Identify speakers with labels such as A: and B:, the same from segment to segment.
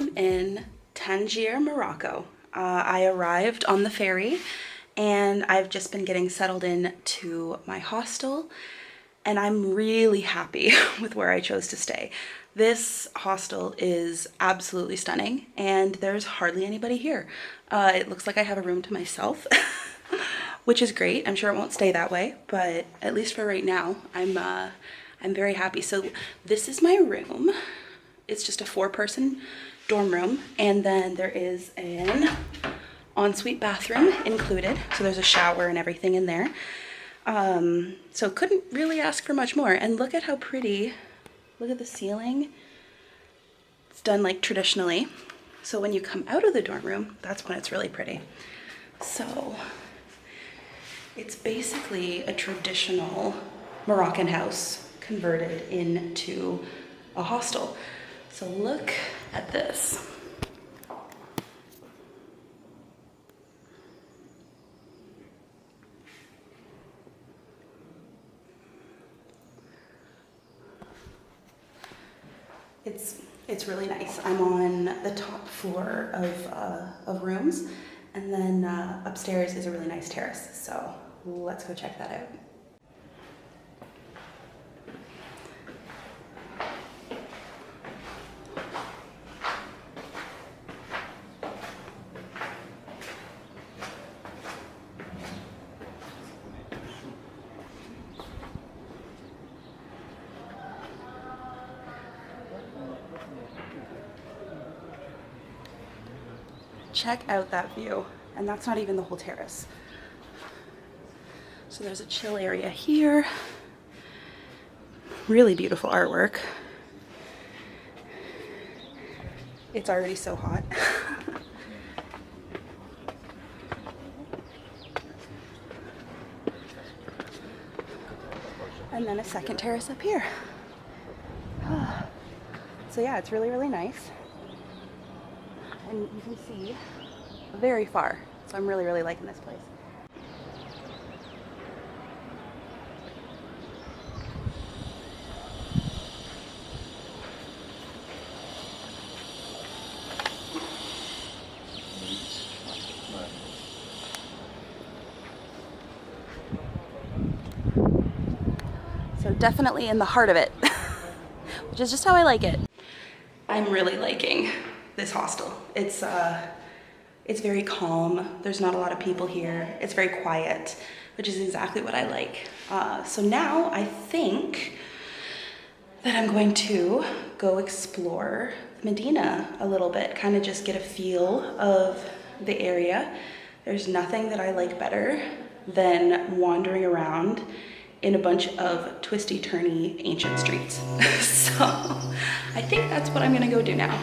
A: am in Tangier, Morocco. I arrived on the ferry and I've just been getting settled in to my hostel, and I'm really happy with where I chose to stay. This hostel is absolutely stunning and there's hardly anybody here. It looks like I have a room to myself, which is great. I'm sure it won't stay that way, but at least for right now, I'm very happy. So this is my room. It's just a 4-person dorm room, and then there is an ensuite bathroom included. So there's a shower and everything in there. So couldn't really ask for much more. And look at how pretty, look at the ceiling. It's done like traditionally. So when you come out of the dorm room, that's when it's really pretty. So it's basically a traditional Moroccan house converted into a hostel. So look at this. It's really nice. I'm on the top floor of rooms, and then upstairs is a really nice terrace. So let's go check that out. Check out that view, and that's not even the whole terrace. So there's a chill area here. Really beautiful artwork. It's already so hot. And then a second terrace up here. So yeah, it's really, really nice. And you can see very far. So I'm really, really liking this place. So definitely in the heart of it, which is just how I like it. I'm really liking this hostel. It's very calm. There's not a lot of people here. It's very quiet, which is exactly what I like. So now I think that I'm going to go explore Medina a little bit, kind of just get a feel of the area. There's nothing that I like better than wandering around in a bunch of twisty-turny ancient streets. So I think that's what I'm gonna go do now.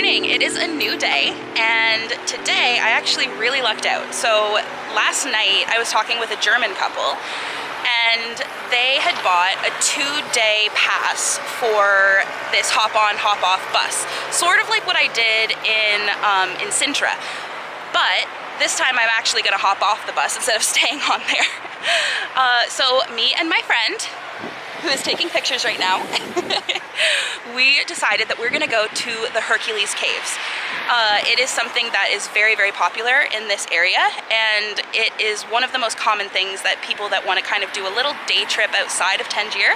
A: It is a new day, and today I actually really lucked out. So last night I was talking with a German couple, and they had bought a 2-day pass for this hop-on, hop-off bus, sort of like what I did in Sintra. But this time I'm actually going to hop off the bus instead of staying on there. So me and my friend, who is taking pictures right now, we decided that we're gonna go to the Hercules Caves. It is something that is very, very popular in this area, and it is one of the most common things that people that want to kind of do a little day trip outside of Tangier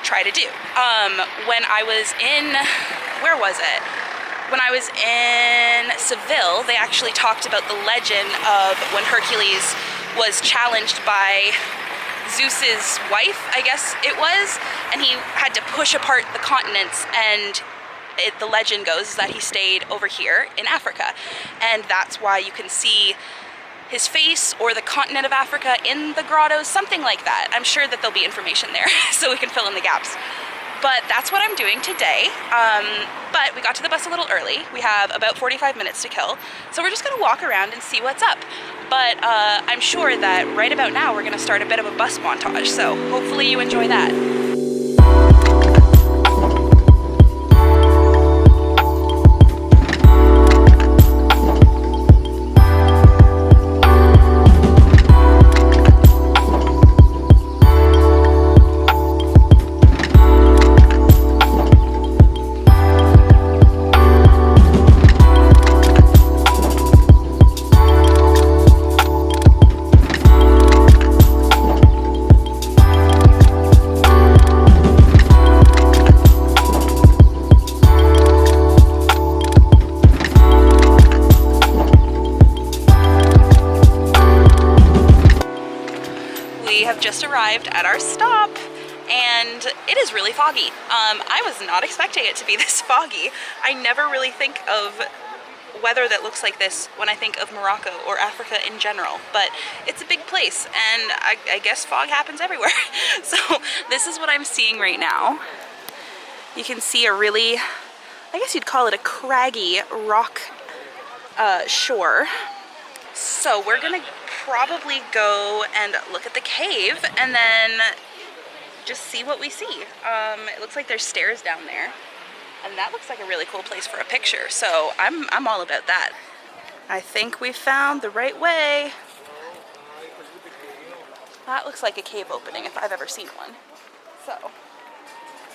A: try to do. When I was in, where was it? When I was in Seville, they actually talked about the legend of when Hercules was challenged by Zeus's wife, I guess it was, and he had to push apart the continents, and the legend goes that he stayed over here in Africa, and that's why you can see his face or the continent of Africa in the grottos, something like that. I'm sure that there'll be information there so we can fill in the gaps. But that's what I'm doing today. But we got to the bus a little early. We have about 45 minutes to kill, so we're just gonna walk around and see what's up. But I'm sure that right about now we're gonna start a bit of a bus montage, so hopefully you enjoy that. Just arrived at our stop and it is really foggy. I was not expecting it to be this foggy. I never really think of weather that looks like this when I think of Morocco or Africa in general, but it's a big place and I guess fog happens everywhere. So this is what I'm seeing right now. You can see a really, I guess you'd call it a craggy rock shore. So we're gonna probably go and look at the cave and then just see what we see. It looks like there's stairs down there, and that looks like a really cool place for a picture, so I'm all about that. I think we found the right way. That looks like a cave opening if I've ever seen one. So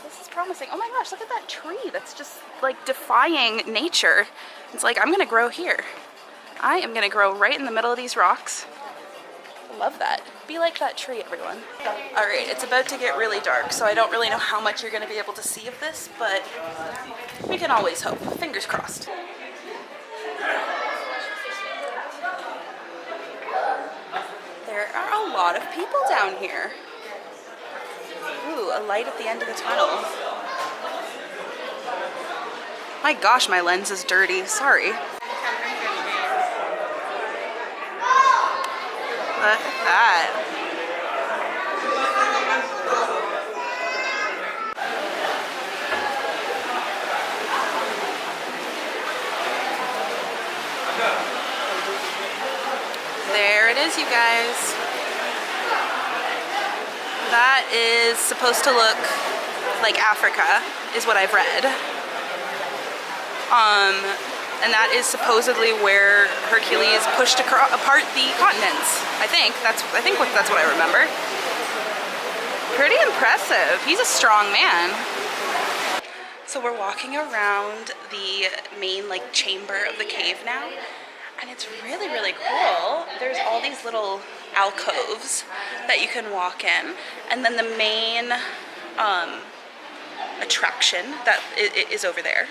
A: this is promising. Oh my gosh, look at that tree that's just like defying nature. It's like, I'm gonna grow here. I am gonna grow right in the middle of these rocks. I love that. Be like that tree, everyone. All right, it's about to get really dark, so I don't really know how much you're gonna be able to see of this, but we can always hope. Fingers crossed. There are a lot of people down here. Ooh, a light at the end of the tunnel. My gosh, my lens is dirty. Sorry. Look at that. There it is, you guys. That is supposed to look like Africa, is what I've read. And that is supposedly where Hercules pushed apart the continents. I think that's what I remember. Pretty impressive. He's a strong man. So we're walking around the main like chamber of the cave now, and it's really, really cool. There's all these little alcoves that you can walk in, and then the main attraction that is over there.